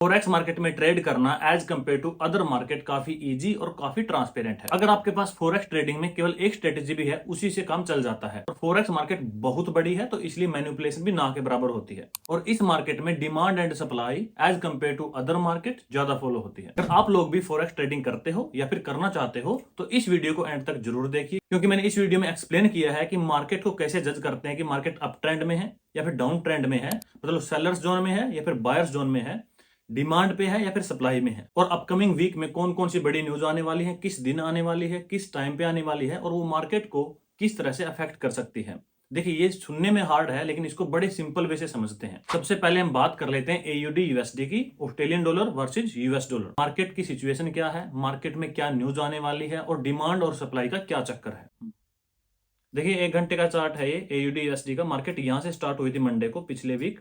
Forex market में trade करना as compare to other market काफी इजी और काफी ट्रांसपेरेंट है। अगर आपके पास फॉरेक्स ट्रेडिंग में केवल एक स्ट्रेटेजी भी है, उसी से काम चल जाता है। और फॉरेक्स मार्केट बहुत बड़ी है, तो इसलिए मैनिपुलेशन भी ना के बराबर होती है। और इस मार्केट में demand and supply as compare to other market ज्यादा फॉलो होती है। अगर आप लोग भी फॉरेक्स ट्रेडिंग करते हो या फिर करना चाहते हो तो इस वीडियो को एंड तक जरूर देखिए, क्योंकि मैंने इस वीडियो में एक्सप्लेन किया है कि मार्केट को कैसे जज करते हैं कि मार्केट अप ट्रेंड में है या फिर डाउन ट्रेंड में है, मतलब सेलर्स जोन में है या फिर बायर्स जोन में है, डिमांड पे है या फिर सप्लाई में है, और अपकमिंग वीक में कौन कौन सी बड़ी न्यूज आने वाली है, किस दिन आने वाली है, किस टाइम पे आने वाली है, और वो मार्केट को किस तरह से अफेक्ट कर सकती है। देखिए, ये सुनने में हार्ड है, लेकिन इसको बड़े सिंपल वे से समझते हैं। सबसे पहले हम बात कर लेते हैं एयूडी यूएसडी की, Australian dollar versus US dollar. Market की सिचुएशन क्या है, मार्केट में क्या न्यूज आने वाली है, और डिमांड और सप्लाई का क्या चक्कर है। देखिए, 1 घंटे का चार्ट है ये एयूडी यूएसडी का। मार्केट यहां से स्टार्ट हुई थी मंडे को, पिछले वीक।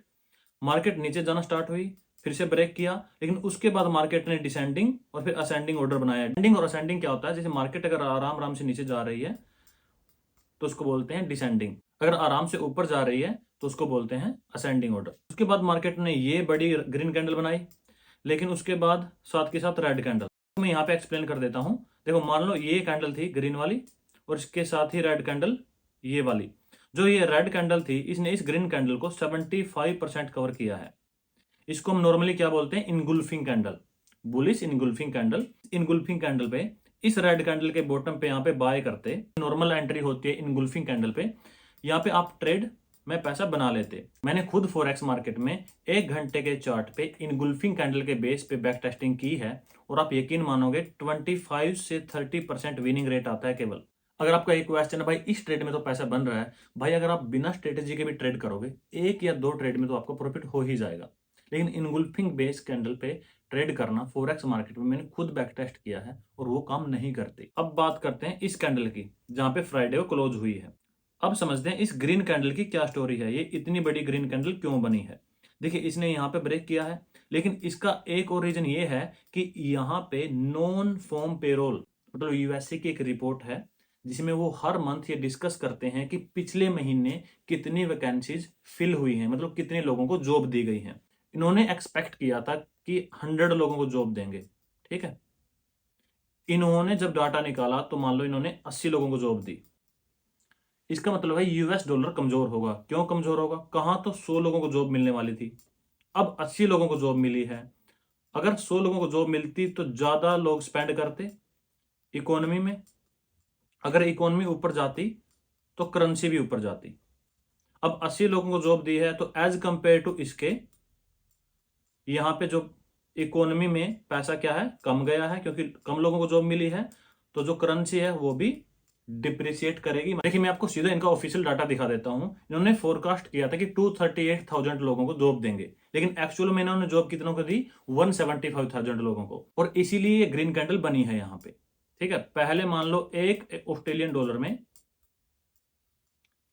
मार्केट नीचे जाना स्टार्ट हुई, फिर से ब्रेक किया, लेकिन उसके बाद मार्केट ने डिसेंडिंग और फिर असेंडिंग ऑर्डर बनाया। डिसेंडिंग और असेंडिंग क्या होता है, जैसे मार्केट अगर आराम आराम से नीचे जा रही है तो उसको बोलते हैं डिसेंडिंग, अगर आराम से ऊपर जा रही है तो उसको बोलते हैं असेंडिंग ऑर्डर। उसके बाद मार्केट ने ये बड़ी ग्रीन कैंडल बनाई, लेकिन उसके बाद साथ के साथ रेड कैंडल। मैं यहाँ पे एक्सप्लेन कर देता हूँ। देखो, मान लो ये कैंडल थी ग्रीन वाली, और इसके साथ ही रेड कैंडल ये वाली। जो ये रेड कैंडल थी, इसने इस ग्रीन कैंडल को 75% कवर किया है। इसको हम नॉर्मली क्या बोलते हैं, इनगुल्फिंग कैंडल, बुलिश इनगुल्फिंग कैंडल। इनगुल्फिंग कैंडल पे इस रेड कैंडल के बॉटम पे यहाँ पे बाय करते, नॉर्मल एंट्री होती है इनगुल्फिंग कैंडल पे। यहाँ पे आप ट्रेड में पैसा बना लेते। मैंने खुद फॉरेक्स मार्केट में 1 घंटे के चार्ट पे इनगुल्फिंग कैंडल के बेस पे बैक टेस्टिंग की है, और आप यकीन मानोगे 25 से 30% विनिंग रेट आता है केवल। अगर आपका एक क्वेश्चन है, भाई इस ट्रेड में तो पैसा बन रहा है, भाई अगर आप बिना स्ट्रेटेजी के भी ट्रेड करोगे, 1 या 2 ट्रेड में तो आपको प्रॉफिट हो ही जाएगा। लेकिन इनगुल्फिंग बेस कैंडल पे ट्रेड करना फॉरेक्स मार्केट में मैंने खुद बैक टेस्ट किया है, और वो काम नहीं करते। अब बात करते हैं इस कैंडल की, जहां पे फ्राइडे को क्लोज हुई है। अब समझते हैं इस ग्रीन कैंडल की क्या स्टोरी है, ये इतनी बड़ी ग्रीन कैंडल क्यों बनी है। देखिए, इसने यहाँ पे ब्रेक किया है, लेकिन इसका एक और रीजन ये है कि यहाँ पे नॉन फॉर्म पेरोल, मतलब यूएसए की एक रिपोर्ट है जिसमें वो हर मंथ ये डिस्कस करते हैं कि पिछले महीने कितनी वैकेंसीज फिल हुई हैं, मतलब कितने लोगों को जॉब दी गई है। इन्होंने एक्सपेक्ट किया था कि 100 लोगों को जॉब देंगे, ठीक है। इन्होंने जब डाटा निकाला तो मान लो इन्होंने 80 लोगों को जॉब दी। इसका मतलब है यूएस डॉलर कमजोर होगा। क्यों कमजोर होगा, कहां तो 100 लोगों को जॉब मिलने वाली थी, अब 80 लोगों को जॉब मिली है। अगर 100 लोगों को जॉब मिलती तो ज्यादा लोग स्पेंड करते इकोनॉमी में। अगर इकोनॉमी ऊपर जाती तो करेंसी भी ऊपर जाती। अब 80 लोगों को जॉब दी है, तो एज कंपेयर टू इसके यहाँ पे जो इकोनॉमी में पैसा क्या है, कम गया है, क्योंकि कम लोगों को जॉब मिली है, तो जो करेंसी है वो भी डिप्रिसिएट करेगी। देखिए, मैं आपको सीधा इनका ऑफिशियल डाटा दिखा देता हूं। इन्होंने फोरकास्ट किया था कि 238,000 लोगों को जॉब देंगे, लेकिन एक्चुअल में इन्होंने जॉब कितनों को दी, 175,000 लोगों को। और इसीलिए ये ग्रीन कैंडल बनी है यहाँ पे, ठीक है। पहले मान लो एक ऑस्ट्रेलियन डॉलर में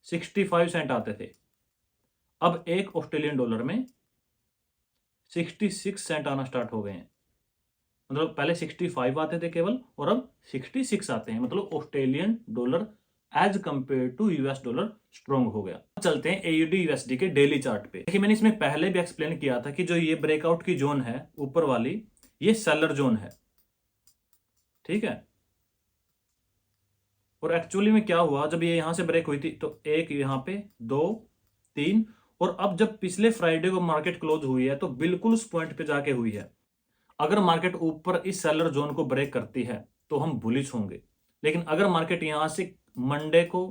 65 सेंट आते थे, अब एक ऑस्ट्रेलियन डॉलर में 66 सेंट आना स्टार्ट हो गए हैं। मतलब पहले 65 आते थे केवल, और अब 66 आते हैं। मतलब Australian dollar as compare to US dollar strong हो गया। चलते हैं एयूडी यूएसडी के डेली चार्ट पे। देखिए, मैंने इसमें पहले भी एक्सप्लेन किया था कि जो ये ब्रेकआउट की जोन है ऊपर वाली, ये सेलर जोन है, ठीक है। और एक्चुअली में क्या हुआ, जब ये यहां से ब्रेक हुई थी तो एक यहाँ पे, 2, 3, और अब जब पिछले फ्राइडे को मार्केट क्लोज हुई है तो बिल्कुल उस पॉइंट पे जाके हुई है। अगर मार्केट ऊपर इस सेलर जोन को ब्रेक करती है तो हम बुलिश होंगे, लेकिन अगर मार्केट यहां से मंडे को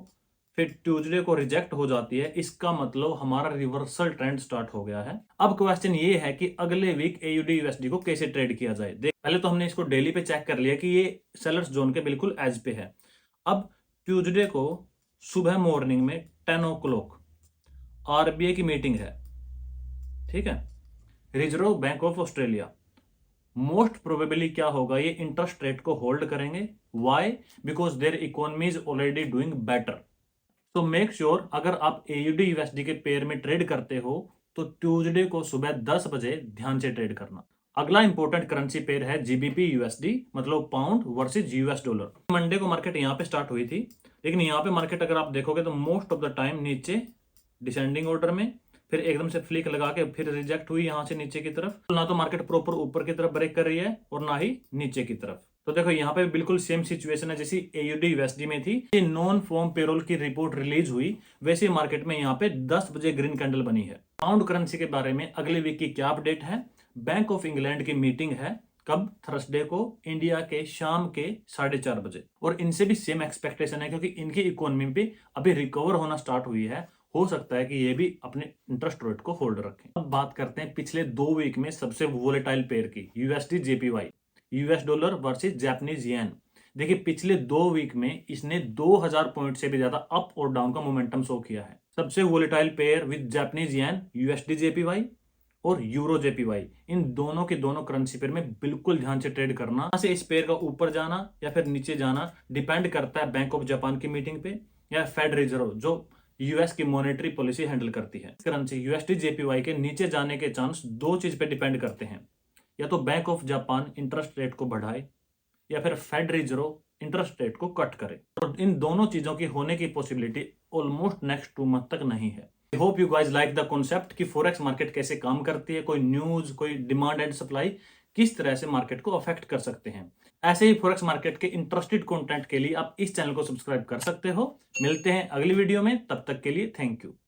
फिर ट्यूसडे को रिजेक्ट हो जाती है, इसका मतलब हमारा रिवर्सल ट्रेंड स्टार्ट हो गया है। अब क्वेश्चन ये है कि अगले वीक एयूडी यूएसडी को कैसे ट्रेड किया जाए। देख, पहले तो हमने इसको डेली पे चेक कर लिया कि ये सेलर्स जोन के बिल्कुल एज पे है। अब ट्यूसडे को सुबह मॉर्निंग में 10 o'clock आरबीआई की मीटिंग है, ठीक है, Reserve Bank of Australia. Most probably क्या होगा, ये इंटरेस्ट रेट को होल्ड करेंगे। Why, because their economy is already doing better. तो मेक श्योर, अगर आप एयूडी यूएसडी के पेयर में ट्रेड करते हो तो ट्यूसडे को सुबह 10 बजे ध्यान से ट्रेड करना। अगला इंपॉर्टेंट करेंसी पेयर है जीबीपी यूएसडी, मतलब pound versus US dollar. Monday को मार्केट यहाँ पे स्टार्ट हुई थी, लेकिन यहाँ पे मार्केट अगर आप देखोगे तो मोस्ट ऑफ द टाइम नीचे डिसेंडिंग ऑर्डर में, फिर एकदम से फ्लिक लगा के फिर रिजेक्ट हुई यहाँ से नीचे की तरफ। तो ना तो मार्केट प्रॉपर ऊपर की तरफ ब्रेक कर रही है और ना ही नीचे की तरफ। तो देखो यहाँ पे बिल्कुल सेम सिचुएशन है जैसी AUD USD में थी। ये नॉन फॉर्म पेरोल की रिपोर्ट रिलीज हुई, वैसे मार्केट में यहाँ पे 10 बजे ग्रीन कैंडल बनी है। पाउंड करेंसी के बारे में अगले वीक की क्या अपडेट है? बैंक ऑफ इंग्लैंड की मीटिंग है कब? थर्सडे को, इंडिया के शाम के 4:30 बजे। और इनसे भी सेम एक्सपेक्टेशन है क्योंकि इनकी इकोनॉमी भी अभी रिकवर होना स्टार्ट हुई है। हो सकता है कि ये भी अपने इंटरेस्ट रेट को होल्ड रखें। अब बात करते हैं पिछले 2 वीक में सबसे वोलेटाइल पेयर की, USD JPY, US dollar versus Japanese yen. देखिए पिछले 2 वीक में इसने 2000 पॉइंट से भी ज्यादा अप और डाउन का मोमेंटम शो किया है। सबसे volatile pair with Japanese yen USD JPY और यूरो JPY, इन दोनों के दोनों करेंसी पेयर में बिल्कुल ध्यान से ट्रेड करना। यहाँ से इस पेयर का ऊपर जाना या फिर नीचे जाना डिपेंड करता है बैंक ऑफ जापान की मीटिंग पे या फेड रिजर्व जो US की मॉनेटरी पॉलिसी हैंडल करती है। करेंसी USD JPY के नीचे जाने के चांस 2 चीज पे डिपेंड करते हैं, या तो bank of Japan interest rate को बढ़ाए या फिर फेड रिजर्व इंटरेस्ट रेट को कट करे। और इन दोनों चीजों की होने की पॉसिबिलिटी ऑलमोस्ट नेक्स्ट 2 मंथ तक नहीं है। I hope you guys like the concept कि फॉरेक्स मार्केट कैसे काम करती है, कोई न्यूज, कोई डिमांड एंड सप्लाई किस तरह से मार्केट को अफेक्ट कर सकते हैं। ऐसे ही फॉरेक्स मार्केट के इंटरेस्टेड कंटेंट के लिए आप इस चैनल को सब्सक्राइब कर सकते हो। मिलते हैं अगली वीडियो में, तब तक के लिए थैंक यू।